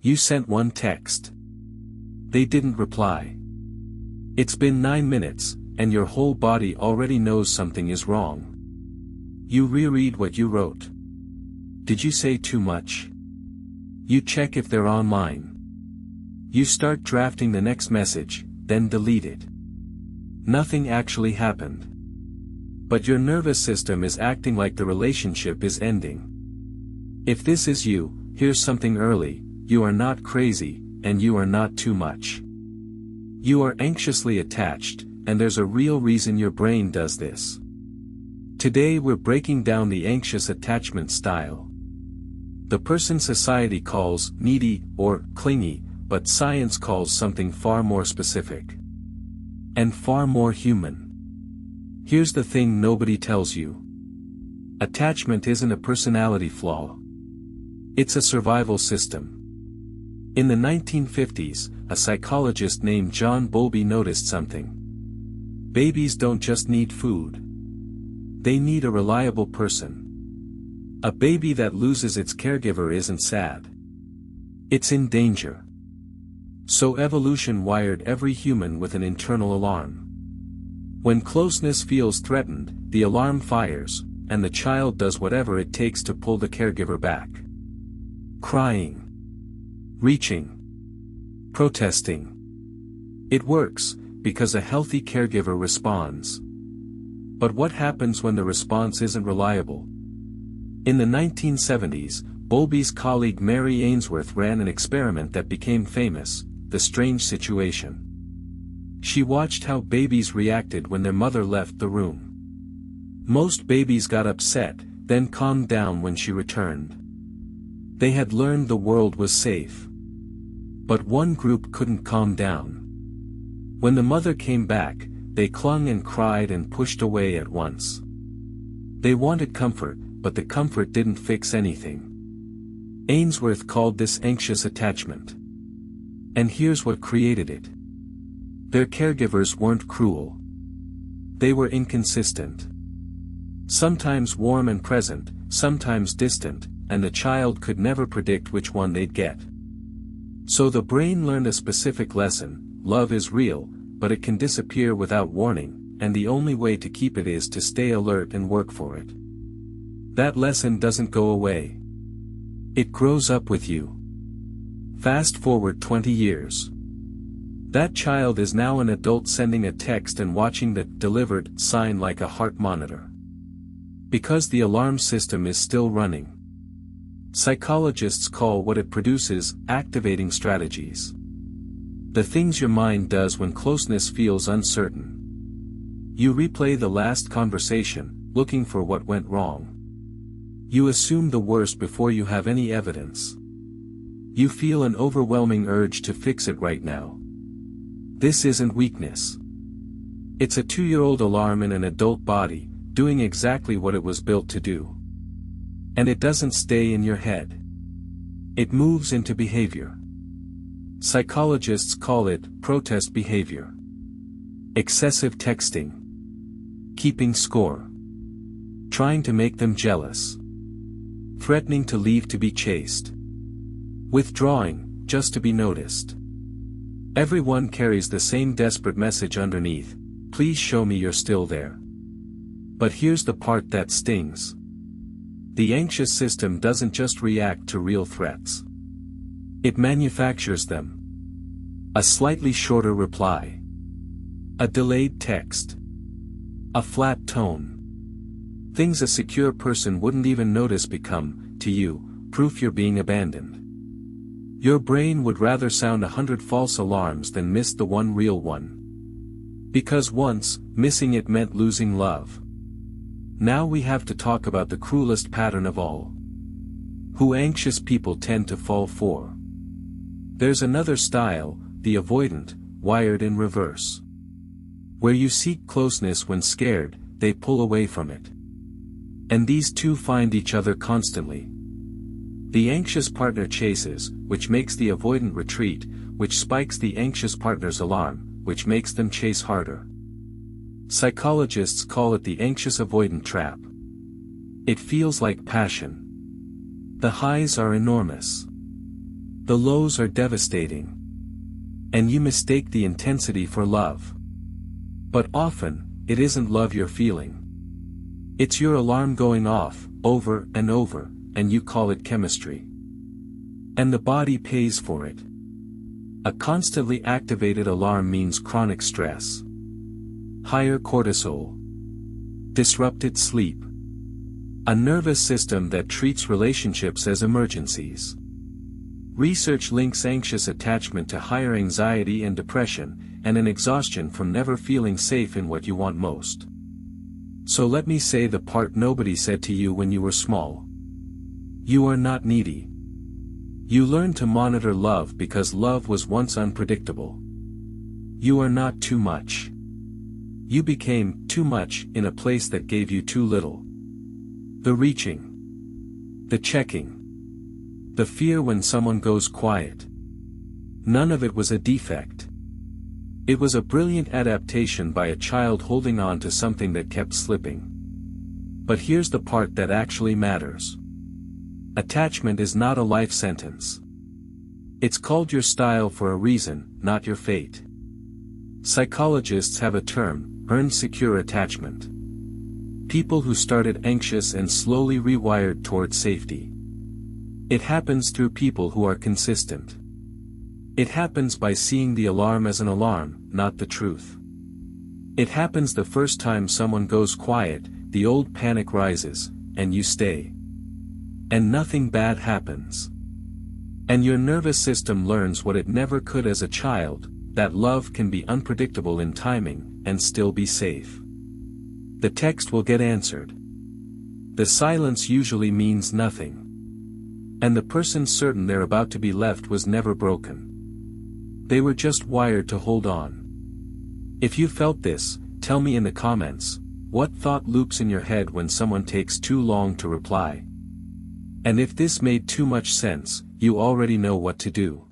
You sent one text. They didn't reply. It's been 9 minutes, and your whole body already knows something is wrong. You reread what you wrote. Did you say too much? You check if they're online. You start drafting the next message, then delete it. Nothing actually happened. But your nervous system is acting like the relationship is ending. If this is you, here's something early: you are not crazy, and you are not too much. You are anxiously attached, and there's a real reason your brain does this. Today we're breaking down the anxious attachment style. The person society calls needy or clingy, but science calls something far more specific. And far more human. Here's the thing nobody tells you. Attachment isn't a personality flaw. It's a survival system. In the 1950s, a psychologist named John Bowlby noticed something. Babies don't just need food. They need a reliable person. A baby that loses its caregiver isn't sad. It's in danger. So evolution wired every human with an internal alarm. When closeness feels threatened, the alarm fires, and the child does whatever it takes to pull the caregiver back. Crying. Reaching. Protesting. It works, because a healthy caregiver responds. But what happens when the response isn't reliable? In the 1970s, Bowlby's colleague Mary Ainsworth ran an experiment that became famous, the strange situation. She watched how babies reacted when their mother left the room. Most babies got upset, then calmed down when she returned. They had learned the world was safe. But one group couldn't calm down. When the mother came back, they clung and cried and pushed away at once. They wanted comfort, but the comfort didn't fix anything. Ainsworth called this anxious attachment. And here's what created it. Their caregivers weren't cruel. They were inconsistent. Sometimes warm and present, sometimes distant, and the child could never predict which one they'd get. So the brain learned a specific lesson: love is real, but it can disappear without warning, and the only way to keep it is to stay alert and work for it. That lesson doesn't go away. It grows up with you. Fast forward 20 years. That child is now an adult sending a text and watching the "delivered" sign like a heart monitor. Because the alarm system is still running. Psychologists call what it produces activating strategies. The things your mind does when closeness feels uncertain. You replay the last conversation, looking for what went wrong. You assume the worst before you have any evidence. You feel an overwhelming urge to fix it right now. This isn't weakness. It's a 2-year-old alarm in an adult body, doing exactly what it was built to do. And it doesn't stay in your head. It moves into behavior. Psychologists call it protest behavior. Excessive texting. Keeping score. Trying to make them jealous. Threatening to leave to be chased. Withdrawing, just to be noticed. Everyone carries the same desperate message underneath: please show me you're still there. But here's the part that stings. The anxious system doesn't just react to real threats. It manufactures them. A slightly shorter reply. A delayed text. A flat tone. Things a secure person wouldn't even notice become, to you, proof you're being abandoned. Your brain would rather sound 100 false alarms than miss the one real one. Because once, missing it meant losing love. Now we have to talk about the cruelest pattern of all. Who anxious people tend to fall for. There's another style, the avoidant, wired in reverse. Where you seek closeness when scared, they pull away from it. And these two find each other constantly. The anxious partner chases, which makes the avoidant retreat, which spikes the anxious partner's alarm, which makes them chase harder. Psychologists call it the anxious-avoidant trap. It feels like passion. The highs are enormous. The lows are devastating. And you mistake the intensity for love. But often, it isn't love you're feeling. It's your alarm going off, over and over, and you call it chemistry. And the body pays for it. A constantly activated alarm means chronic stress. Higher cortisol. Disrupted sleep. A nervous system that treats relationships as emergencies. Research links anxious attachment to higher anxiety and depression, and an exhaustion from never feeling safe in what you want most. So let me say the part nobody said to you when you were small. You are not needy. You learned to monitor love because love was once unpredictable. You are not too much. You became too much in a place that gave you too little. The reaching. The checking. The fear when someone goes quiet. None of it was a defect. It was a brilliant adaptation by a child holding on to something that kept slipping. But here's the part that actually matters. Attachment is not a life sentence. It's called your style for a reason, not your fate. Psychologists have a term, earned secure attachment. People who started anxious and slowly rewired toward safety. It happens through people who are consistent. It happens by seeing the alarm as an alarm, not the truth. It happens the first time someone goes quiet, the old panic rises, and you stay. And nothing bad happens. And your nervous system learns what it never could as a child, that love can be unpredictable in timing, and still be safe. The text will get answered. The silence usually means nothing. And the person certain they're about to be left was never broken. They were just wired to hold on. If you felt this, tell me in the comments, what thought loops in your head when someone takes too long to reply? And if this made too much sense, you already know what to do.